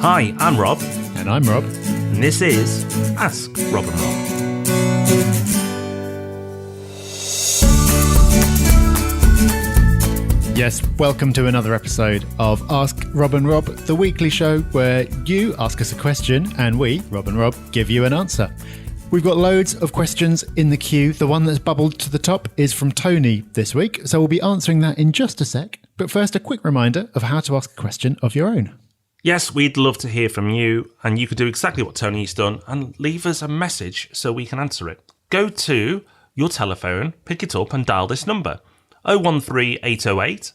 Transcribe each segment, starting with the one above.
Hi, I'm Rob. And I'm Rob. And this is Ask Rob and Rob. Yes, welcome to another episode of Ask Rob and Rob, the weekly show where you ask us a question and we, Rob and Rob, give you an answer. We've got loads of questions in the queue. The one that's bubbled to the top is from Tony this week, so we'll be answering that in just a sec. But first, a quick reminder of how to ask a question of your own. Yes, we'd love to hear from you, and you could do exactly what Tony's done and leave us a message so we can answer it. Go to your telephone, pick it up and dial this number, 013808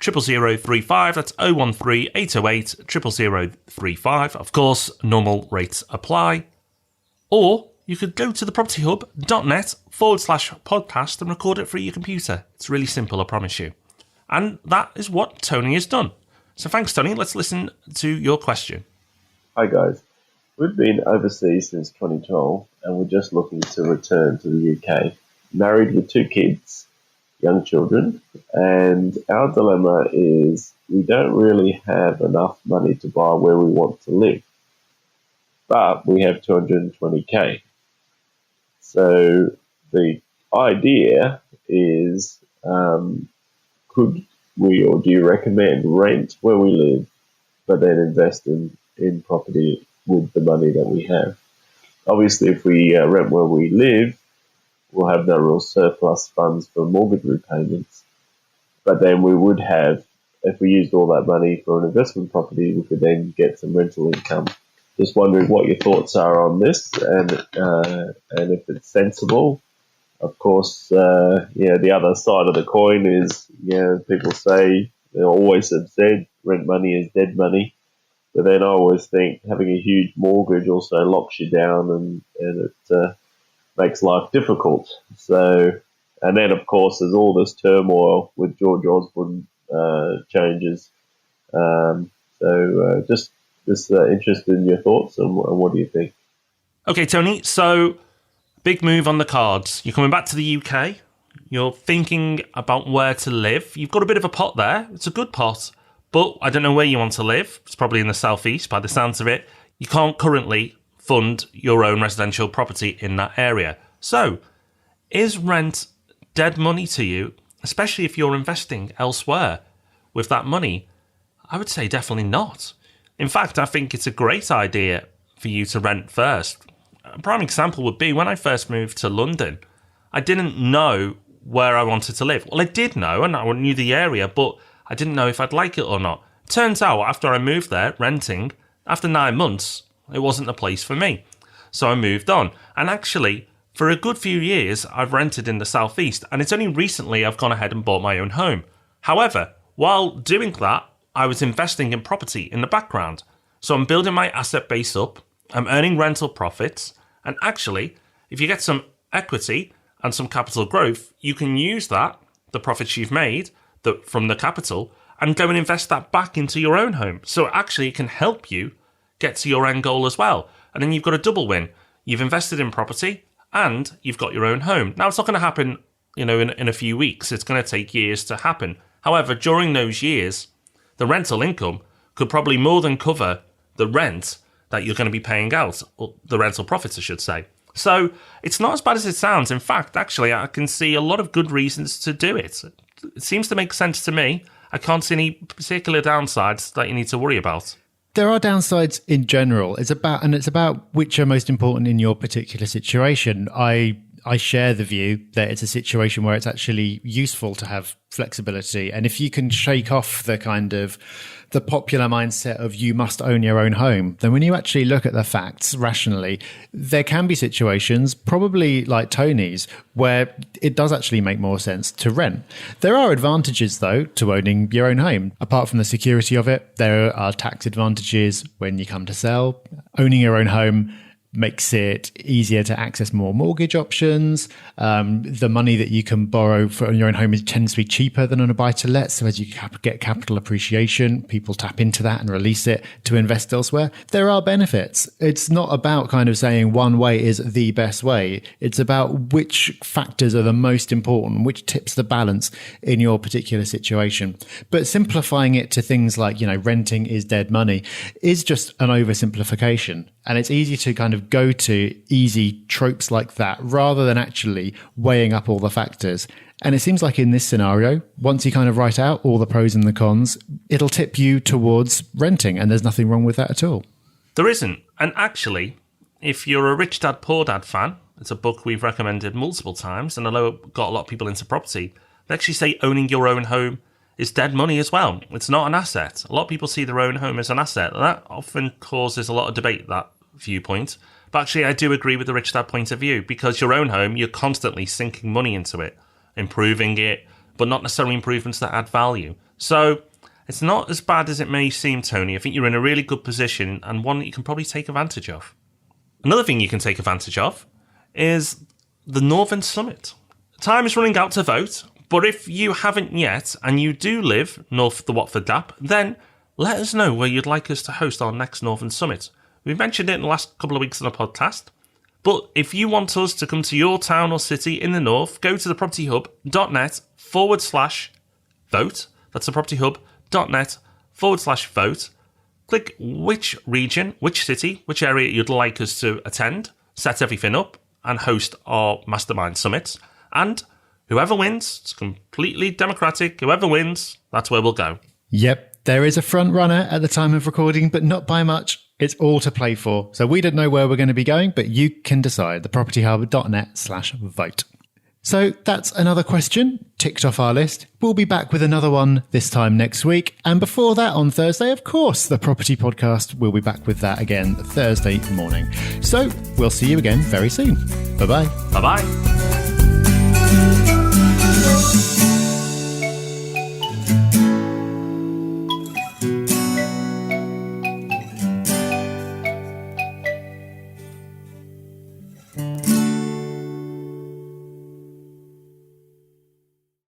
00035. That's 013808 00035. Of course, normal rates apply. Or you could go to thepropertyhub.net/podcast and record it through your computer. It's really simple, I promise you. And that is what Tony has done. So thanks, Tony. Let's listen to your question. Hi, guys. We've been overseas since 2012 and we're just looking to return to the UK. Married with 2 kids, young children, and our dilemma is we don't really have enough money to buy where we want to live, but we have 220k. So the idea is, could we, or do you recommend, rent where we live, but then invest in property with the money that we have? Obviously, if we rent where we live, we'll have no real surplus funds for mortgage repayments. But then we would have, if we used all that money for an investment property, we could then get some rental income. Just wondering what your thoughts are on this, and if it's sensible. Of course, the other side of the coin is, people say, they always have said, rent money is dead money. But then I always think having a huge mortgage also locks you down and it makes life difficult. So, and then of course there's all this turmoil with George Osborne changes. Just interested in your thoughts and what do you think? Okay, Tony, so big move on the cards. You're coming back to the UK. You're thinking about where to live. You've got a bit of a pot there. It's a good pot. But I don't know where you want to live. It's probably in the southeast by the sounds of it. You can't currently fund your own residential property in that area. So, is rent dead money to you, especially if you're investing elsewhere with that money? I would say definitely not. In fact, I think it's a great idea for you to rent first. A prime example would be when I first moved to London. I didn't know where I wanted to live. Well, I did know, and I knew the area, but I didn't know if I'd like it or not. Turns out, after I moved there, renting, after 9 months, it wasn't the place for me. So I moved on. And actually, for a good few years, I've rented in the southeast, and it's only recently I've gone ahead and bought my own home. However, while doing that, I was investing in property in the background. So I'm building my asset base up, I'm earning rental profits, and actually, if you get some equity and some capital growth, you can use that, the profits you've made from the capital, and go and invest that back into your own home. So actually, it can help you get to your end goal as well. And then you've got a double win. You've invested in property and you've got your own home. Now, it's not going to happen, in a few weeks. It's going to take years to happen. However, during those years, the rental income could probably more than cover the rent that you're going to be paying out, or the rental profits, I should say. So it's not as bad as it sounds. In fact, actually, I can see a lot of good reasons to do it. It seems to make sense to me. I can't see any particular downsides that you need to worry about. There are downsides in general. It's about which are most important in your particular situation. I share the view that it's a situation where it's actually useful to have flexibility. And if you can shake off the popular mindset of you must own your own home, then when you actually look at the facts rationally, there can be situations, probably like Tony's, where it does actually make more sense to rent. There are advantages, though, to owning your own home. Apart from the security of it, there are tax advantages when you come to sell. Owning your own home makes it easier to access more mortgage options. The money that you can borrow for your own home tends to be cheaper than on a buy-to-let. So as you get capital appreciation, people tap into that and release it to invest elsewhere. There are benefits. It's not about kind of saying one way is the best way. It's about which factors are the most important, which tips the balance in your particular situation. But simplifying it to things like, renting is dead money is just an oversimplification. And it's easy to kind of go to easy tropes like that rather than actually weighing up all the factors. And it seems like in this scenario, once you kind of write out all the pros and the cons, it'll tip you towards renting. And there's nothing wrong with that at all. There isn't. And actually, if you're a Rich Dad, Poor Dad fan, it's a book we've recommended multiple times. And I know it got a lot of people into property. They actually say owning your own home is dead money as well. It's not an asset. A lot of people see their own home as an asset. And that often causes a lot of debate, that viewpoint. But actually, I do agree with the Rich Dad point of view, because your own home, you're constantly sinking money into it, improving it, but not necessarily improvements that add value. So it's not as bad as it may seem, Tony. I think you're in a really good position and one that you can probably take advantage of. Another thing you can take advantage of is the Northern Summit. Time is running out to vote, but if you haven't yet and you do live north of the Watford Gap, then let us know where you'd like us to host our next Northern Summit. We've mentioned it in the last couple of weeks on the podcast, but if you want us to come to your town or city in the north, go to thepropertyhub.net/vote. That's thepropertyhub.net/vote. Click which region, which city, which area you'd like us to attend, set everything up, and host our Mastermind Summits. And whoever wins, it's completely democratic. Whoever wins, that's where we'll go. Yep, there is a front runner at the time of recording, but not by much. It's all to play for. So we don't know where we're going to be going, but you can decide. thepropertyhub.net/vote. So that's another question ticked off our list. We'll be back with another one this time next week. And before that, on Thursday, of course, the Property Podcast will be back with that again Thursday morning. So we'll see you again very soon. Bye-bye. Bye-bye.